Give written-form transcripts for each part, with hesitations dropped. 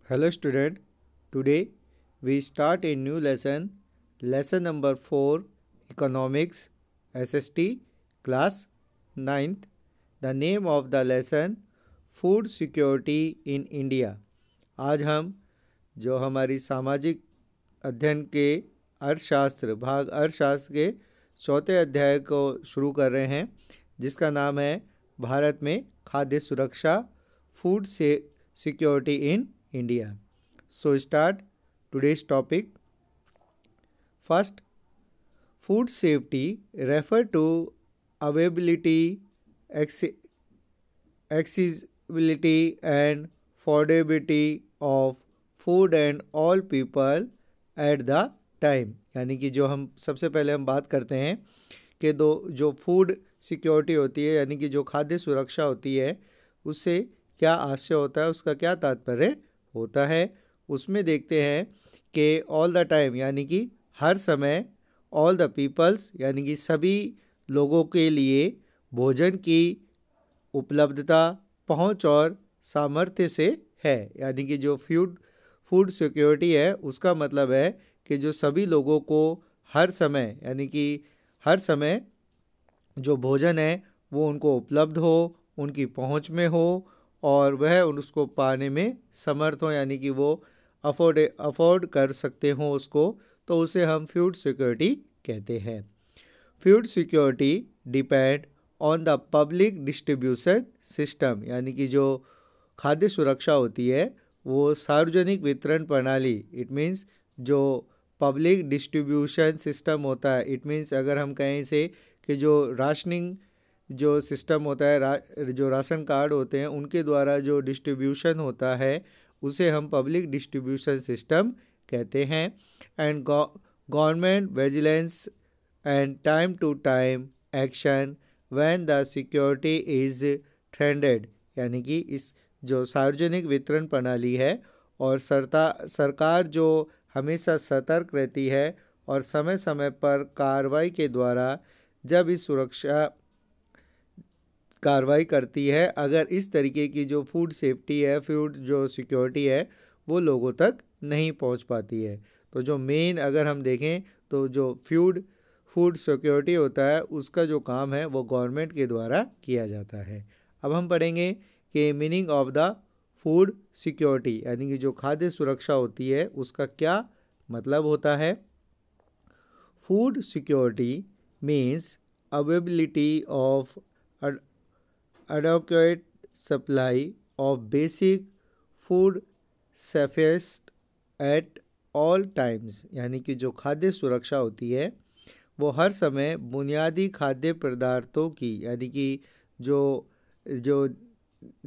Hello student, today we start a new lesson number 4, Economics, SST, class 9th. The name of the lesson, Food Security in India. आज हम जो हमारी सामाजिक अध्ययन के अर्थशास्त्र भाग अर्थशास्त्र के चौथे अध्याय को शुरू कर रहे हैं, जिसका नाम है भारत में खाद्य सुरक्षा, फूड से security in India. So start today's topic. First, food safety refer to availability, accessibility and affordability of food and all people at the time. यानी कि जो हम सबसे पहले हम बात करते हैं कि जो फूड सिक्योरिटी होती है, यानी कि जो खाद्य सुरक्षा होती है, उससे क्या आशय होता है, उसका क्या तात्पर्य होता है. उसमें देखते हैं कि ऑल द टाइम यानी कि हर समय, ऑल द पीपल्स यानी कि सभी लोगों के लिए भोजन की उपलब्धता, पहुंच और सामर्थ्य से है. यानी कि जो फूड सिक्योरिटी है, उसका मतलब है कि जो सभी लोगों को हर समय यानी कि हर समय जो भोजन है वो उनको उपलब्ध हो, उनकी पहुंच में हो और वह उसको पाने में समर्थ हो, यानी कि वो अफोर्ड कर सकते हों उसको, तो उसे हम फूड सिक्योरिटी कहते हैं. Food security depend on the public distribution system. यानी कि जो खाद्य सुरक्षा होती है वो सार्वजनिक वितरण प्रणाली, इट मीन्स जो पब्लिक डिस्ट्रीब्यूशन सिस्टम होता है, इट मीन्स अगर हम कहें से कि जो राशनिंग जो सिस्टम होता है, जो राशन कार्ड होते हैं उनके द्वारा जो डिस्ट्रीब्यूशन होता है उसे हम पब्लिक डिस्ट्रीब्यूशन सिस्टम कहते हैं. And government vigilance and time to time action when the security is threatened. यानी कि इस जो सार्वजनिक वितरण प्रणाली है और सरकार जो हमेशा सतर्क रहती है और समय समय पर कार्रवाई के द्वारा जब इस सुरक्षा कार्रवाई करती है, अगर इस तरीके की जो फूड सेफ्टी है, फूड जो सिक्योरिटी है वो लोगों तक नहीं पहुंच पाती है. तो जो मेन अगर हम देखें तो जो फूड सिक्योरिटी होता है उसका जो काम है वो गवर्नमेंट के द्वारा किया जाता है. अब हम पढ़ेंगे कि meaning of the food security, यानी कि जो खाद्य सुरक्षा होती है उसका क्या मतलब होता है. Food security means availability of adequate supply of basic food safest at all times. यानी कि जो खाद्य सुरक्षा होती है वो हर समय बुनियादी खाद्य पदार्थों की, यानी कि जो जो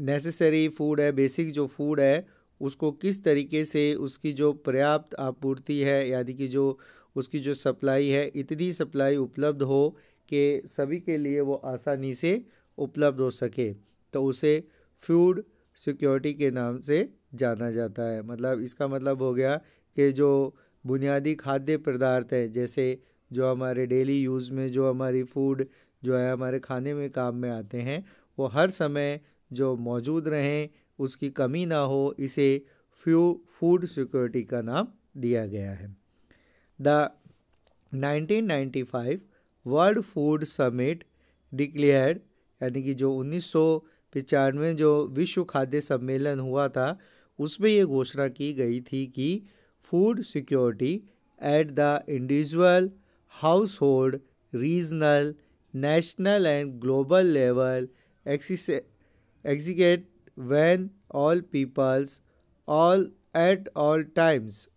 नेसेसरी फूड है, बेसिक जो फूड है, उसको किस तरीके से उसकी जो पर्याप्त आपूर्ति है, यानी कि जो उसकी जो सप्लाई है, इतनी सप्लाई उपलब्ध हो कि सभी के लिए वो आसानी से उपलब्ध हो सके, तो उसे फूड सिक्योरिटी के नाम से जाना जाता है. मतलब इसका मतलब हो गया कि जो बुनियादी खाद्य पदार्थ है, जैसे जो हमारे डेली यूज़ में जो हमारी फूड जो है हमारे खाने में काम में आते हैं, वो हर समय जो मौजूद रहें, उसकी कमी ना हो, इसे फूड सिक्योरिटी का नाम दिया गया है. The 1995 world food summit declared, यानी कि जो 1995 जो विश्व खाद्य सम्मेलन हुआ था उसमें ये घोषणा की गई थी कि food security at the individual, household, regional, national and global level execute when all peoples all at all times.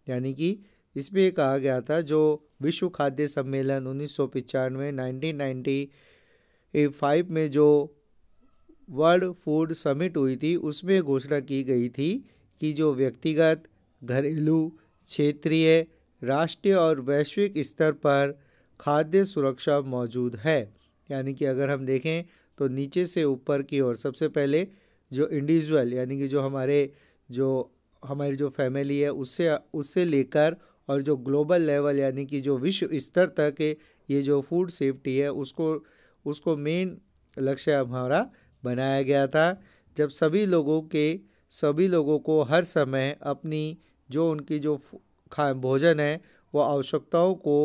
यानी कि इसमें कहा गया था जो विश्व खाद्य सम्मेलन 1995 1995 में जो वर्ल्ड फूड समिट हुई थी उसमें घोषणा की गई थी कि जो व्यक्तिगत, घरेलू, क्षेत्रीय, राष्ट्रीय और वैश्विक स्तर पर खाद्य सुरक्षा मौजूद है. यानी कि अगर हम देखें तो नीचे से ऊपर की ओर सबसे पहले जो इंडिविजुअल, यानी कि जो हमारी जो फैमिली है उससे लेकर और जो ग्लोबल लेवल यानी कि जो विश्व स्तर तक ये जो फूड सेफ्टी है उसको मेन लक्ष्य हमारा बनाया गया था. जब सभी लोगों के सभी लोगों को हर समय अपनी जो उनकी जो भोजन है वो आवश्यकताओं को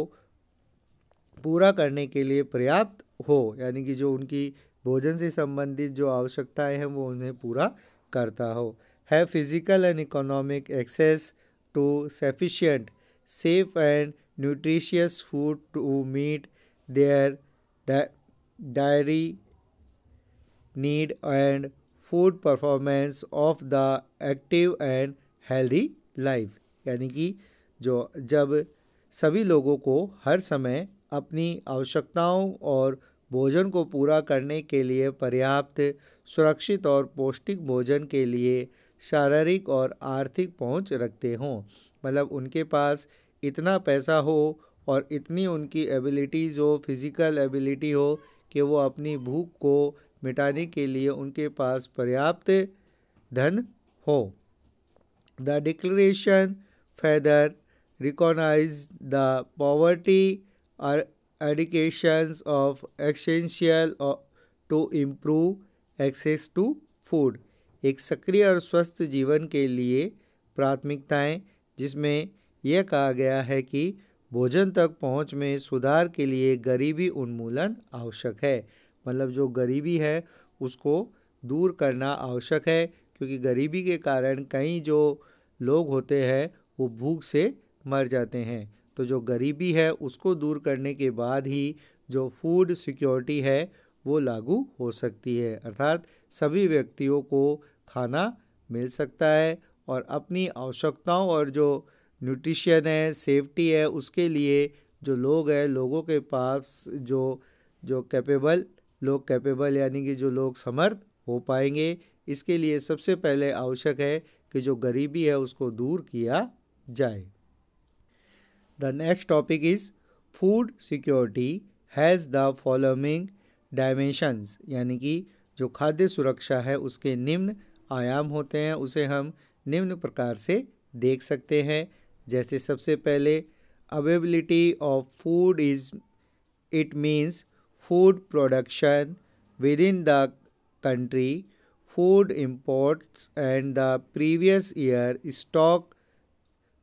पूरा करने के लिए पर्याप्त हो, यानी कि जो उनकी भोजन से संबंधित जो आवश्यकताएं हैं वो उन्हें पूरा करता हो। Have physical and economic access to sufficient safe and nutritious food to meet their dietary need and food performance of the active and healthy life, यानी कि जो जब सभी लोगों को हर समय अपनी आवश्यकताओं और भोजन को पूरा करने के लिए पर्याप्त, सुरक्षित और पौष्टिक भोजन के लिए शारीरिक और आर्थिक पहुंच रखते हों, मतलब उनके पास इतना पैसा हो और इतनी उनकी एबिलिटीज़ हो, फिज़िकल एबिलिटी हो कि वो अपनी भूख को मिटाने के लिए उनके पास पर्याप्त धन हो। The declaration further recognize the poverty or eradications of essential to improve access to food, एक सक्रिय और स्वस्थ जीवन के लिए प्राथमिकताएं, जिसमें यह कहा गया है कि भोजन तक पहुंच में सुधार के लिए गरीबी उन्मूलन आवश्यक है, मतलब जो गरीबी है उसको दूर करना आवश्यक है, क्योंकि गरीबी के कारण कई जो लोग होते हैं वो भूख से मर जाते हैं। तो जो गरीबी है उसको दूर करने के बाद ही जो फूड सिक्योरिटी है वो लागू हो सकती है, अर्थात सभी व्यक्तियों को खाना मिल सकता है और अपनी आवश्यकताओं और जो न्यूट्रिशन है, सेफ्टी है, उसके लिए जो लोग हैं, लोगों के पास जो कैपेबल यानी कि जो लोग समर्थ हो पाएंगे, इसके लिए सबसे पहले आवश्यक है कि जो गरीबी है उसको दूर किया जाए। The next topic is food security has the following dimensions, यानी कि जो खाद्य सुरक्षा है उसके निम्न आयाम होते हैं, उसे हम निम्न प्रकार से देख सकते हैं। जैसे सबसे पहले availability of food is it means food production with in the country, food imports and the previous year stock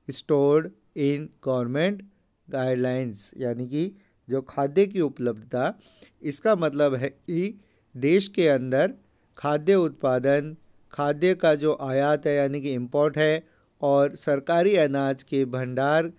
stored in government guidelines, यानी कि जो खाद्य की उपलब्धता, इसका मतलब है कि देश के अंदर खाद्य उत्पादन, खाद्य का जो आयात है यानी कि इम्पोर्ट है, और सरकारी अनाज के भंडार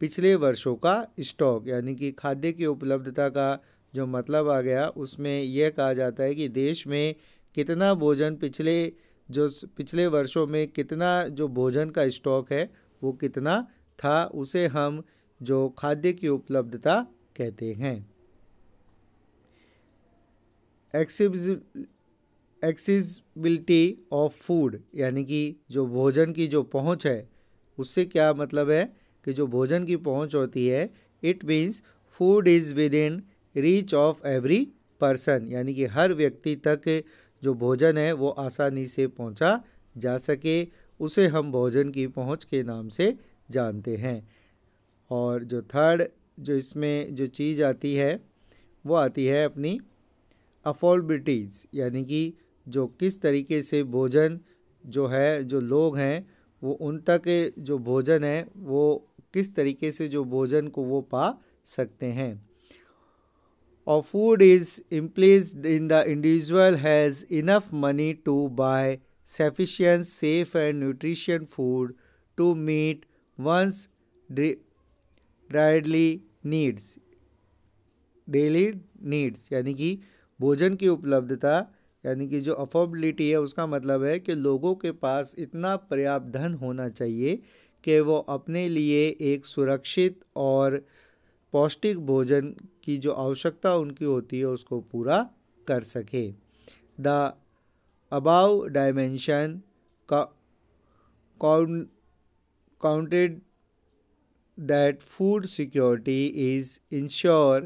पिछले वर्षों का स्टॉक, यानी कि खाद्य की उपलब्धता का जो मतलब आ गया उसमें यह कहा जाता है कि देश में कितना भोजन पिछले वर्षों में कितना जो भोजन का स्टॉक है वो कितना था, उसे हम जो खाद्य की उपलब्धता कहते हैं। एक्सेसिबिलिटी ऑफ फूड, यानी कि जो भोजन की जो पहुंच है, उससे क्या मतलब है कि जो भोजन की पहुंच होती है, it means food is with in reach of every person, यानी कि हर व्यक्ति तक जो भोजन है वो आसानी से पहुंचा जा सके, उसे हम भोजन की पहुंच के नाम से जानते हैं। और जो थर्ड जो इसमें जो चीज़ आती है वो आती है अपनी अफोर्डेबिलिटीज़, यानी कि जो किस तरीके से भोजन जो है, जो लोग हैं वो उन तक जो भोजन है वो किस तरीके से जो भोजन को वो पा सकते हैं। और food is implied in the individual has enough money to buy sufficient safe and nutritious food to meet one's daily needs, यानी कि भोजन की उपलब्धता यानी कि जो अफोर्डेबिलिटी है उसका मतलब है कि लोगों के पास इतना पर्याप्त धन होना चाहिए कि वो अपने लिए एक सुरक्षित और पौष्टिक भोजन की जो आवश्यकता उनकी होती है उसको पूरा कर सके। The above dimension counted that food security is ensured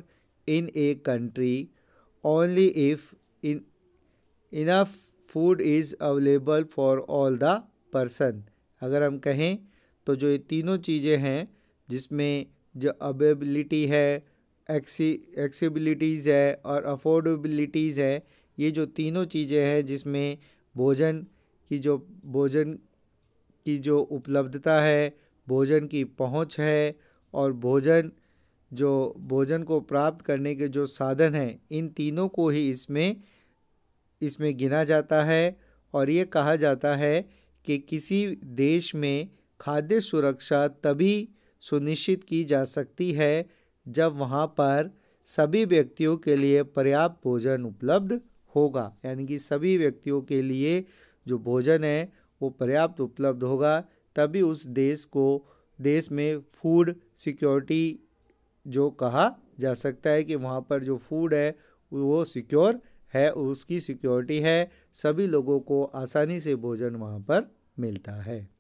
in a country only if enough food is available for all the person। अगर हम कहें तो जो ये तीनों चीज़ें हैं, जिसमें जो अवेलेबिलिटी है, एक्सेसिबिलिटीज़ है और अफोर्डेबिलिटीज़ है, ये जो तीनों चीज़ें हैं जिसमें भोजन कि जो भोजन की जो उपलब्धता है, भोजन की पहुंच है और भोजन को प्राप्त करने के जो साधन हैं, इन तीनों को ही इसमें गिना जाता है। और ये कहा जाता है कि किसी देश में खाद्य सुरक्षा तभी सुनिश्चित की जा सकती है जब वहाँ पर सभी व्यक्तियों के लिए पर्याप्त भोजन उपलब्ध होगा। यानी कि सभी व्यक्तियों के लिए जो भोजन है वो पर्याप्त उपलब्ध होगा, तभी उस देश में फूड सिक्योरिटी जो कहा जा सकता है कि वहाँ पर जो फूड है वो सिक्योर है, उसकी सिक्योरिटी है, सभी लोगों को आसानी से भोजन वहाँ पर मिलता है।